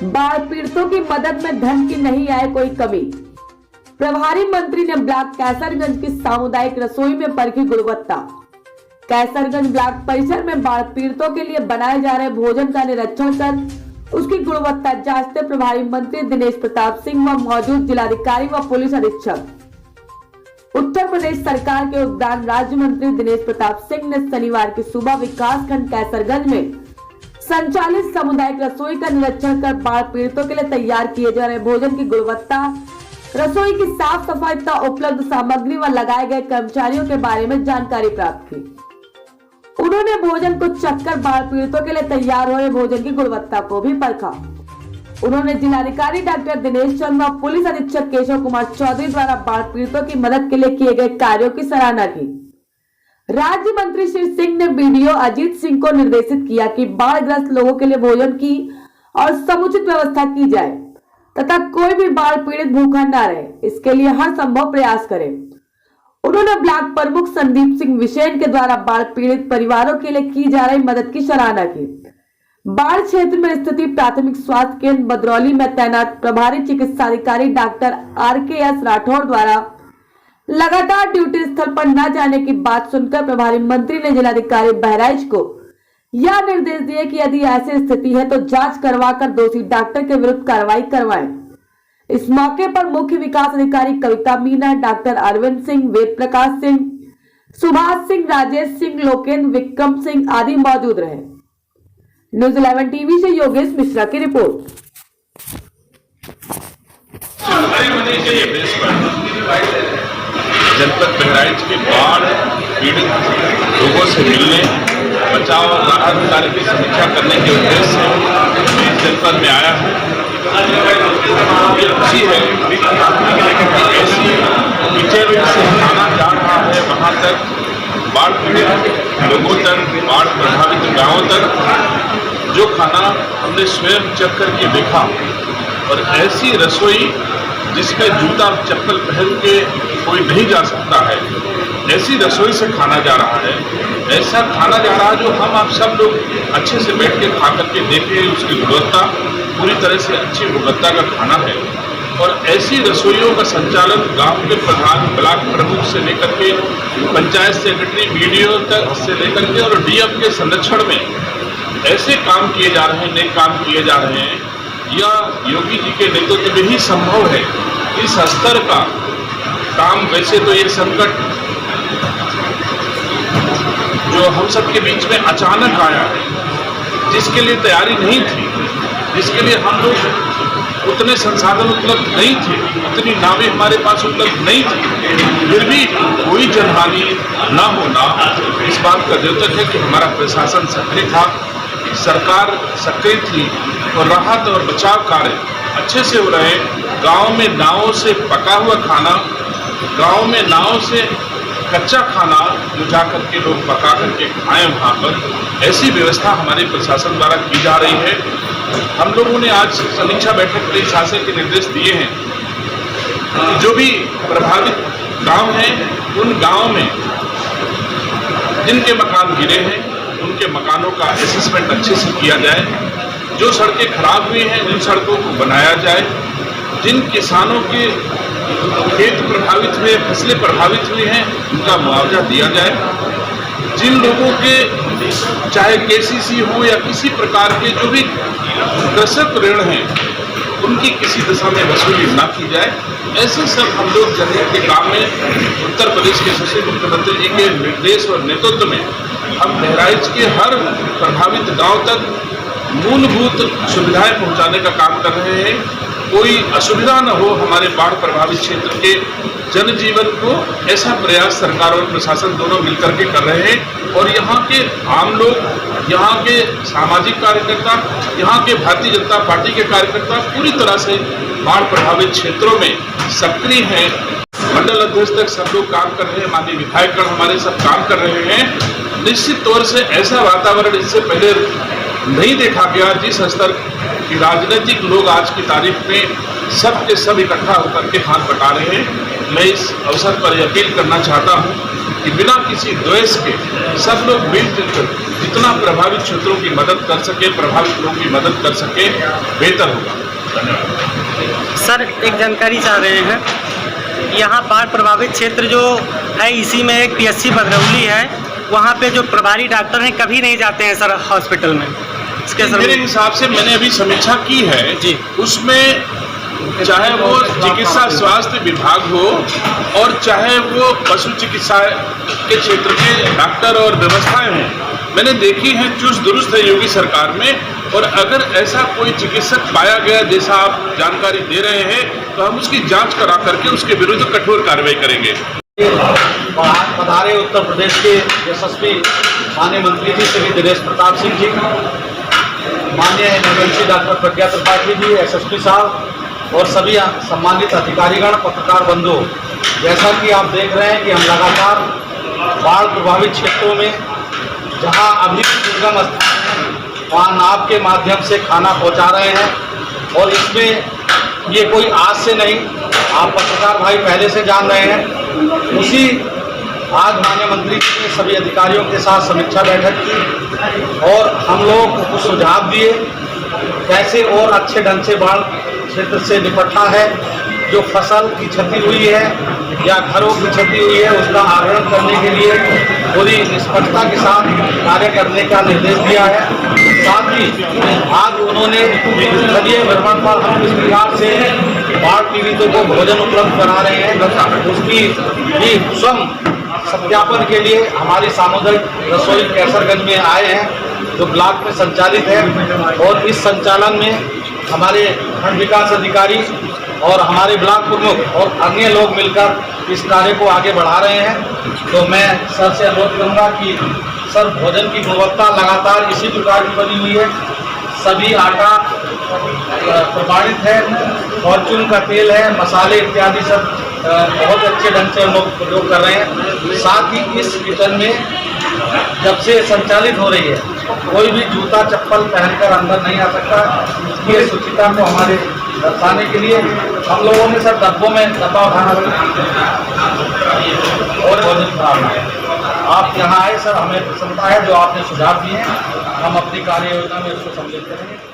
बाढ़ पीड़ितों की मदद में धन की नहीं आए कोई कमी। प्रभारी मंत्री ने ब्लॉक कैसरगंज की सामुदायिक रसोई में परखी गुणवत्ता। कैसरगंज ब्लॉक परिसर में बाढ़ पीड़ितों के लिए बनाए जा रहे भोजन का निरीक्षण कर उसकी गुणवत्ता जांचते प्रभारी मंत्री दिनेश प्रताप सिंह व मौजूद जिलाधिकारी व पुलिस अधीक्षक। उत्तर प्रदेश सरकार के उद्यान राज्य मंत्री दिनेश प्रताप सिंह ने शनिवार की सुबह विकास खंड कैसरगंज में संचालित सामुदायिक रसोई का निरीक्षण कर बाढ़ पीड़ितों के लिए तैयार किए जा रहे भोजन की गुणवत्ता, रसोई की साफ सफाई तथा उपलब्ध सामग्री व लगाए गए कर्मचारियों के बारे में जानकारी प्राप्त की। उन्होंने भोजन को चखकर बाढ़ पीड़ितों के लिए तैयार हो रहे भोजन की गुणवत्ता को भी परखा। उन्होंने जिलाधिकारी डॉक्टर दिनेश चंद व पुलिस अधीक्षक केशव कुमार चौधरी द्वारा बाढ़ पीड़ितों की मदद के लिए किए गए कार्यों की सराहना की। राज्य मंत्री श्री सिंह ने बीडीओ अजीत सिंह को निर्देशित किया कि बाढ़ग्रस्त लोगों के लिए भोजन की और समुचित व्यवस्था की जाए तथा कोई भी बाढ़ पीड़ित भूखा न रहे, इसके लिए हर संभव प्रयास करें। उन्होंने ब्लॉक प्रमुख संदीप सिंह विशेन के द्वारा बाढ़ पीड़ित परिवारों के लिए की जा रही मदद की सराहना की। बाढ़ क्षेत्र में स्थिति प्राथमिक स्वास्थ्य केंद्र बदरौली में तैनात प्रभारी चिकित्साधिकारी डॉक्टर RKS राठौर द्वारा लगातार ड्यूटी स्थल पर न जाने की बात सुनकर प्रभारी मंत्री ने जिलाधिकारी बहराइच को यह निर्देश दिए कि यदि ऐसी स्थिति है तो जांच करवाकर दोषी डॉक्टर के विरुद्ध कार्रवाई करवाएं। इस मौके पर मुख्य विकास अधिकारी कविता मीना, डॉक्टर अरविंद सिंह, वेद प्रकाश सिंह, सुभाष सिंह, राजेश सिंह, लोकेंद्र, विक्रम सिंह आदि मौजूद रहे। न्यूज़ 11 टीवी से योगेश मिश्रा की रिपोर्ट। जनपद बहराइच के बाढ़ पीड़ित लोगों से मिलने, बचाव और राहत कार्य की समीक्षा करने के उद्देश्य से इस जनपद में आया है। ये खुशी है कि ऐसी पिछड़े से खाना जा रहा है वहाँ तक, बाढ़ पीड़ित लोगों तक, बाढ़ प्रभावित गाँवों तक, जो खाना हमने स्वयं चख करके देखा। और ऐसी रसोई जिसमें जूता चप्पल पहन के कोई नहीं जा सकता है, ऐसी रसोई से खाना जा रहा है, ऐसा खाना जा रहा है जो हम आप सब लोग अच्छे से बैठ के खा करके देखें। उसकी गुणवत्ता पूरी तरह से अच्छी गुणवत्ता का खाना है। और ऐसी रसोइयों का संचालन गांव के प्रधान, ब्लॉक प्रमुख से लेकर के पंचायत सेक्रेटरी, BDO तक से लेकर के और DM के संरक्षण में ऐसे काम किए जा रहे हैं, नए काम किए जा रहे हैं। यह योगी जी के नेतृत्व में ही संभव है। इस स्तर का काम, वैसे तो ये संकट जो हम सबके बीच में अचानक आया है, जिसके लिए तैयारी नहीं थी, जिसके लिए हम लोग उतने संसाधन उपलब्ध नहीं थे, उतनी नावें हमारे पास उपलब्ध नहीं थी, फिर भी कोई जनहानि न होना इस बात का द्योतक है कि हमारा प्रशासन सक्रिय था, सरकार सक्रिय थी और राहत और बचाव कार्य अच्छे से हो रहे। गांव में नावों से पका हुआ खाना, गांव में नावों से कच्चा खाना जो जा करके लोग पका करके खाएं, वहाँ पर ऐसी व्यवस्था हमारे प्रशासन द्वारा की जा रही है। हम लोगों ने आज समीक्षा बैठक में शासन के निर्देश दिए हैं कि जो भी प्रभावित गांव हैं, उन गांव में जिनके मकान गिरे हैं, उनके मकानों का असेसमेंट अच्छे से किया जाए। जो सड़कें खराब हुई हैं, उन सड़कों को बनाया जाए। जिन किसानों के खेत प्रभावित हुए, फसलें प्रभावित हुई हैं, उनका मुआवजा दिया जाए। जिन लोगों के चाहे KCC हो या किसी प्रकार के जो भी कृषक ऋण हैं, उनकी किसी दिशा में वसूली ना की जाए। ऐसे सब हम लोग जनहित के काम में उत्तर प्रदेश के यशस्वी मुख्यमंत्री जी के निर्देश और नेतृत्व में हम बहराइच के हर प्रभावित गांव तक मूलभूत सुविधाएं पहुंचाने का काम कर रहे हैं। कोई असुविधा न हो हमारे बाढ़ प्रभावित क्षेत्र के जनजीवन को, ऐसा प्रयास सरकार और प्रशासन दोनों मिलकर के कर रहे हैं। और यहाँ के आम लोग, यहाँ के सामाजिक कार्यकर्ता, यहाँ के भारतीय जनता पार्टी के कार्यकर्ता पूरी तरह से बाढ़ प्रभावित क्षेत्रों में सक्रिय हैं। मंडल अध्यक्ष तक सब लोग काम कर रहे हैं, माननीय विधायकगण हमारे सब काम कर रहे हैं। निश्चित तौर से ऐसा वातावरण इससे पहले नहीं देखा गया जिस स्तर की राजनीतिक लोग आज की तारीख में सब के सब इकट्ठा होकर के हाथ बटा रहे हैं। मैं इस अवसर पर अपील करना चाहता हूं कि बिना किसी द्वेष के सब लोग मिलजुल कर जितना प्रभावित क्षेत्रों की मदद कर सके, प्रभावित लोगों की मदद कर सके, बेहतर होगा। धन्यवाद। सर, एक जानकारी चाह रहे हैं, यहाँ बाढ़ प्रभावित क्षेत्र जो है, इसी में एक PSC बदरौली है, वहाँ पे जो प्रभारी डॉक्टर हैं कभी नहीं जाते हैं सर हॉस्पिटल में। इसके सर मेरे हिसाब से मैंने अभी समीक्षा की है जी, उसमें चाहे वो चिकित्सा स्वास्थ्य विभाग हो और चाहे वो पशु चिकित्सा के क्षेत्र के डॉक्टर और व्यवस्थाएं हों, मैंने देखी हैं चुस्त दुरुस्त है योगी सरकार में। और अगर ऐसा कोई चिकित्सक पाया गया जैसा आप जानकारी दे रहे हैं, तो हम उसकी जांच करा करके उसके विरुद्ध कठोर कार्रवाई करेंगे। पधारे उत्तर प्रदेश के यशस्वी माननीय मंत्री जी श्री दिनेश प्रताप सिंह जी, माननीय एमएलसी डॉक्टर प्रज्ञा त्रिपाठी जी, SSP साहब और सभी सम्मानित अधिकारीगण, पत्रकार बंधु, जैसा कि आप देख रहे हैं कि हम लगातार बाढ़ प्रभावित क्षेत्रों में जहां अभी दुर्गम स्थान है वहाँ नाव के माध्यम से खाना पहुंचा रहे हैं। और इसमें ये कोई आज से नहीं, आप पत्रकार भाई पहले से जान रहे हैं। उसी आज माननीय मंत्री जी ने सभी अधिकारियों के साथ समीक्षा बैठक की और हम लोग को कुछ सुझाव दिए कैसे और अच्छे ढंग से बाढ़ क्षेत्र से निपटना है। जो फसल की क्षति हुई है या घरों की क्षति हुई है, उसका आहरण करने के लिए पूरी निष्पक्षता के साथ कार्य करने का निर्देश दिया है। साथ ही आज उन्होंने स्थलीय भ्रमण पर हम किस प्रकार से बाढ़ पीड़ितों को भोजन उपलब्ध करा रहे हैं, उसकी भी स्वयं सत्यापन के लिए हमारी सामुदायिक रसोई कैसरगंज में आए हैं, जो ब्लॉक में संचालित है। और इस संचालन में हमारे खंड विकास अधिकारी और हमारे ब्लॉक प्रमुख और अन्य लोग मिलकर इस कार्य को आगे बढ़ा रहे हैं। तो मैं सर से अनुरोध करूंगा कि सर, भोजन की गुणवत्ता लगातार इसी प्रकार की बनी हुई है। सभी आटा प्रमाणित है, फॉर्चून का तेल है, मसाले इत्यादि सब बहुत अच्छे ढंग से हम लोग प्रयोग कर रहे हैं। साथ ही इस किचन में जब से संचालित हो रही है, कोई भी जूता चप्पल पहनकर अंदर नहीं आ सकता। ये स्वच्छता को हमारे दर्शाने के लिए हम लोगों ने सब डब्बों में डब्बा उठाना और भोजन कराना है। आप यहाँ आए सर, हमें प्रसन्नता है जो आपने सुझाव दिए हैं, हम अपनी कार्य योजना में इसको सम्मिलित करेंगे।